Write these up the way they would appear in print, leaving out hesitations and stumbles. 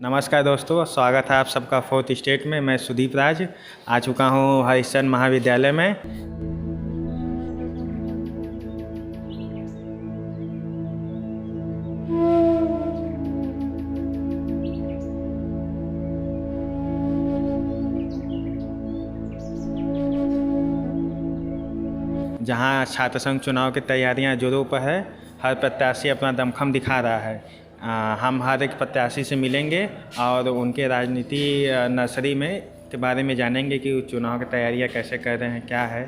नमस्कार दोस्तों, स्वागत है आप सबका फोर्थ स्टेट में। मैं सुदीप राज आ चुका हूँ हरिश्चंद्र महाविद्यालय में। जहाँ छात्र संघ चुनाव की तैयारियाँ जोरों पर है। हर प्रत्याशी अपना दमखम दिखा रहा है। हम हर एक प्रत्याशी से मिलेंगे और उनके राजनीति नर्सरी में के बारे में जानेंगे कि चुनाव की तैयारियाँ कैसे कर रहे हैं, क्या है।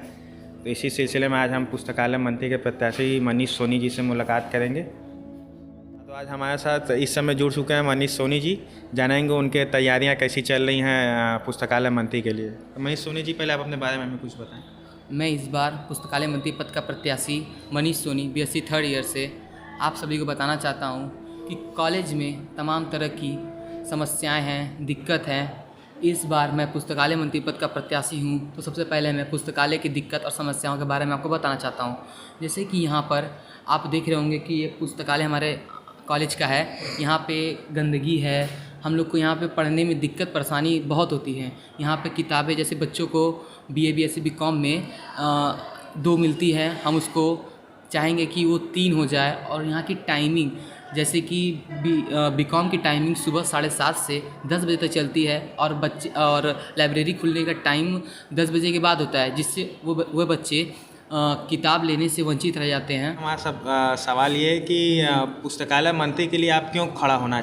तो इसी सिलसिले में आज हम पुस्तकालय मंत्री के प्रत्याशी मनीष सोनी जी से मुलाकात करेंगे। तो आज हमारे साथ इस समय जुड़ चुके हैं मनीष सोनी जी। जानेंगे उनके तैयारियाँ कैसी चल रही हैं पुस्तकालय मंत्री के लिए। तो मनीष सोनी जी, पहले आप अपने बारे में हमें कुछ बताएँ। मैं इस बार पुस्तकालय मंत्री पद का प्रत्याशी Manish Soni BSc third year से आप सभी को बताना चाहता हूँ कि कॉलेज में तमाम तरह की समस्याएं हैं, दिक्कत है। इस बार मैं पुस्तकालय मंत्री पद का प्रत्याशी हूँ, तो सबसे पहले मैं पुस्तकालय की दिक्कत और समस्याओं के बारे में आपको बताना चाहता हूँ। जैसे कि यहाँ पर आप देख रहे होंगे कि ये पुस्तकालय हमारे कॉलेज का है। यहाँ पे गंदगी है, हम लोग को यहाँ पे पढ़ने में दिक्कत परेशानी बहुत होती है। यहाँ पे किताबें जैसे बच्चों को BA BSc BCom में 2 मिलती है, हम उसको चाहेंगे कि वो 3 हो जाए। और यहाँ की टाइमिंग जैसे कि BCom की टाइमिंग सुबह 7:30 से 10 बजे तक चलती है और लाइब्रेरी खुलने का टाइम 10 बजे के बाद होता है, जिससे वो बच्चे किताब लेने से वंचित रह जाते हैं। हमारा सब सवाल ये है कि पुस्तकालय मंत्री के लिए आप क्यों खड़ा होना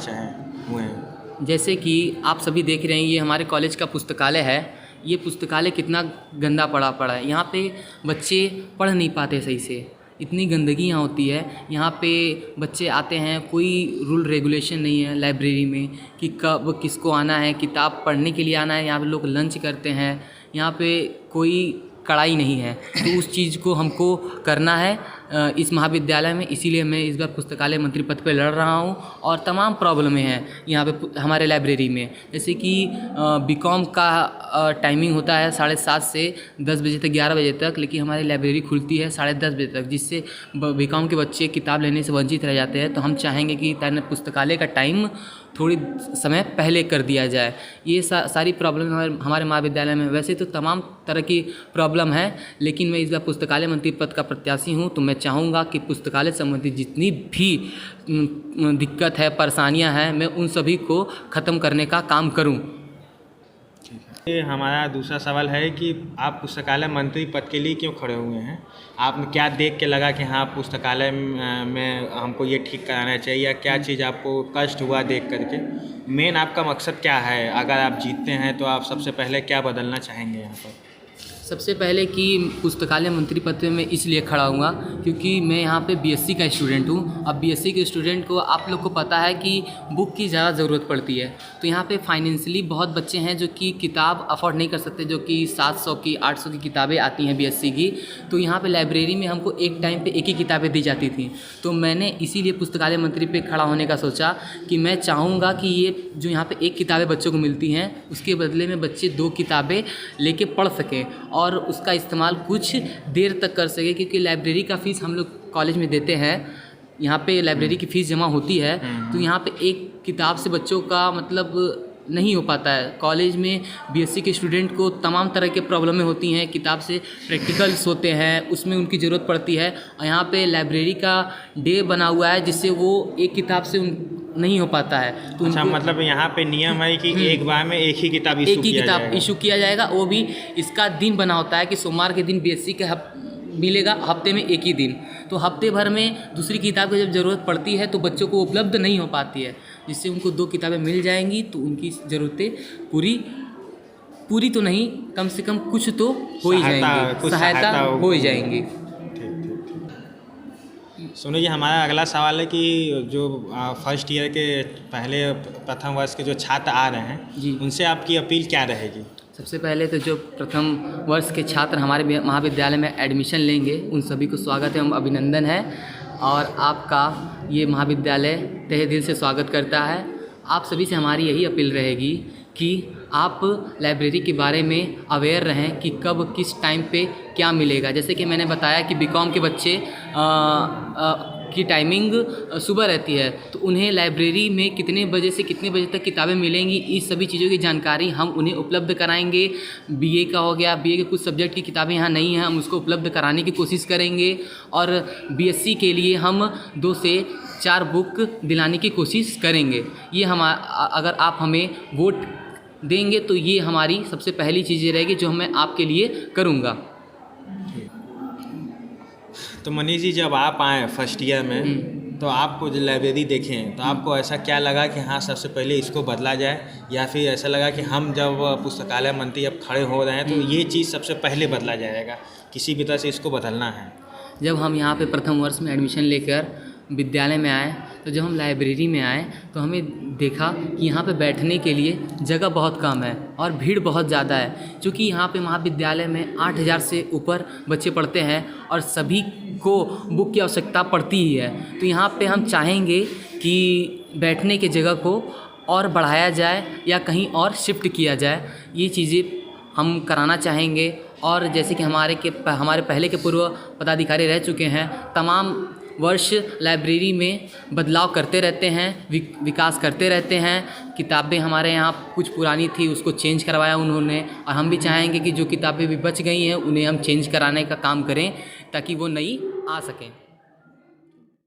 हुए हैं। जैसे कि आप सभी देख रहे हैं, ये हमारे कॉलेज का पुस्तकालय है। ये पुस्तकालय कितना गंदा पड़ा है। यहाँ पे बच्चे पढ़ नहीं पाते सही से, इतनी गंदगी यहाँ होती है। यहाँ पे बच्चे आते हैं, कोई रूल रेगुलेशन नहीं है लाइब्रेरी में कि कब किसको आना है, किताब पढ़ने के लिए आना है। यहाँ पे लोग लंच करते हैं, यहाँ पे कोई कड़ाई नहीं है। तो उस चीज़ को हमको करना है इस महाविद्यालय में, इसीलिए मैं इस बार पुस्तकालय मंत्री पद पर लड़ रहा हूँ। और तमाम प्रॉब्लमें हैं यहाँ पे हमारे लाइब्रेरी में। जैसे कि BCom का टाइमिंग होता है 7:30 से 10 बजे तक, 11 बजे तक, लेकिन हमारी लाइब्रेरी खुलती है 10:30 बजे तक, जिससे BCom के बच्चे किताब लेने से वंचित रह जाते हैं। तो हम चाहेंगे कि पुस्तकालय का टाइम थोड़ी समय पहले कर दिया जाए। ये सारी प्रॉब्लम हमारे महाविद्यालय में वैसे तो तमाम तरह की प्रॉब्लम है, लेकिन मैं इस बार पुस्तकालय मंत्री पद का प्रत्याशी हूँ, तो मैं चाहूँगा कि पुस्तकालय संबंधी जितनी भी दिक्कत है, परेशानियाँ हैं, मैं उन सभी को ख़त्म करने का काम करूँ। हमारा दूसरा सवाल है कि आप पुस्तकालय मंत्री पद के लिए क्यों खड़े हुए हैं। आपने क्या देख के लगा कि हाँ पुस्तकालय में हमको ये ठीक कराना चाहिए, या क्या चीज़ आपको कष्ट हुआ देख करके। मेन आपका मकसद क्या है, अगर आप जीतते हैं तो आप सबसे पहले क्या बदलना चाहेंगे यहाँ पर। सबसे पहले कि पुस्तकालय मंत्री पद पे मैं इसलिए खड़ा हुआ क्योंकि मैं यहाँ पे BSc का स्टूडेंट हूँ। अब BSc के स्टूडेंट को आप लोग को पता है कि बुक की ज़्यादा ज़रूरत पड़ती है। तो यहाँ पे फाइनेंशियली बहुत बच्चे हैं जो कि किताब अफोर्ड नहीं कर सकते, जो कि 700 की 800 की किताबें आती हैं BSc की। तो यहाँ पे लाइब्रेरी में हमको एक टाइम पे एक ही किताबें दी जाती थी। तो मैंने इसीलिए पुस्तकालय मंत्री पे खड़ा होने का सोचा कि मैं चाहूँगा कि ये जो यहाँ पे एक किताबें बच्चों को मिलती हैं, उसके बदले में बच्चे 2 किताबें लेके पढ़ सकें और उसका इस्तेमाल कुछ देर तक कर सके। क्योंकि लाइब्रेरी का फ़ीस हम लोग कॉलेज में देते हैं, यहाँ पे लाइब्रेरी की फ़ीस जमा होती है। तो यहाँ पे एक किताब से बच्चों का मतलब नहीं हो पाता है। कॉलेज में BSc के स्टूडेंट को तमाम तरह के प्रॉब्लमें होती हैं, किताब से प्रैक्टिकल्स होते हैं, उसमें उनकी ज़रूरत पड़ती है। और यहाँ पे लाइब्रेरी का डे बना हुआ है, जिससे वो एक किताब से नहीं हो पाता है। तो अच्छा, मतलब यहाँ पे नियम है कि एक बार में एक ही किताब इशू किया जाएगा। वो भी इसका दिन बना होता है कि सोमवार के दिन BSc के मिलेगा, हफ्ते में एक ही दिन। तो हफ्ते भर में दूसरी किताब की जब ज़रूरत पड़ती है तो बच्चों को उपलब्ध नहीं हो पाती है, जिससे उनको 2 किताबें मिल जाएंगी तो उनकी ज़रूरतें पूरी तो नहीं, कम से कम कुछ तो हो ही जाएंगी, सहायता हो ही जाएंगी। सुनिए, हमारा अगला सवाल है कि जो फर्स्ट ईयर के पहले प्रथम वर्ष के जो छात्र आ रहे हैं जी, उनसे आपकी अपील क्या रहेगी। सबसे पहले तो जो प्रथम वर्ष के छात्र हमारे महाविद्यालय में एडमिशन लेंगे, उन सभी को स्वागत एवं अभिनंदन है। और आपका ये महाविद्यालय तहे दिल से स्वागत करता है। आप सभी से हमारी यही अपील रहेगी कि आप लाइब्रेरी के बारे में अवेयर रहें कि कब किस टाइम पे क्या मिलेगा। जैसे कि मैंने बताया कि BCom के बच्चे की टाइमिंग सुबह रहती है, तो उन्हें लाइब्रेरी में कितने बजे से कितने बजे तक किताबें मिलेंगी, इस सभी चीज़ों की जानकारी हम उन्हें उपलब्ध कराएंगे। बीए का हो गया, बीए के कुछ सब्जेक्ट की किताबें यहाँ नहीं हैं, हम उसको उपलब्ध कराने की कोशिश करेंगे। और बीएससी के लिए हम 2 से 4 बुक दिलाने की कोशिश करेंगे। ये अगर आप हमें वोट देंगे तो ये हमारी सबसे पहली चीज़ रहेगी जो मैं आपके लिए करूँगा। तो मनीष जी, जब आप आए फर्स्ट ईयर में तो आपको जो लाइब्रेरी देखें तो आपको ऐसा क्या लगा कि हाँ सबसे पहले इसको बदला जाए, या फिर ऐसा लगा कि हम जब पुस्तकालय मंत्री अब खड़े हो रहे हैं तो ये चीज़ सबसे पहले बदला जाएगा, किसी भी तरह से इसको बदलना है? जब हम यहाँ पे प्रथम वर्ष में एडमिशन लेकर विद्यालय में आए, तो जब हम लाइब्रेरी में आए तो हमें देखा कि यहाँ पे बैठने के लिए जगह बहुत कम है और भीड़ बहुत ज़्यादा है। क्योंकि यहाँ पे महाविद्यालय में 8000 से ऊपर बच्चे पढ़ते हैं और सभी को बुक की आवश्यकता पड़ती ही है। तो यहाँ पे हम चाहेंगे कि बैठने की जगह को और बढ़ाया जाए या कहीं और शिफ्ट किया जाए, ये चीज़ें हम कराना चाहेंगे। और जैसे कि हमारे पहले के पूर्व पदाधिकारी रह चुके हैं, तमाम वर्ष लाइब्रेरी में बदलाव करते रहते हैं, विकास करते रहते हैं। किताबें हमारे यहाँ कुछ पुरानी थी, उसको चेंज करवाया उन्होंने, और हम भी चाहेंगे कि जो किताबें भी बच गई हैं उन्हें हम चेंज कराने का काम करें ताकि वो नई आ सकें।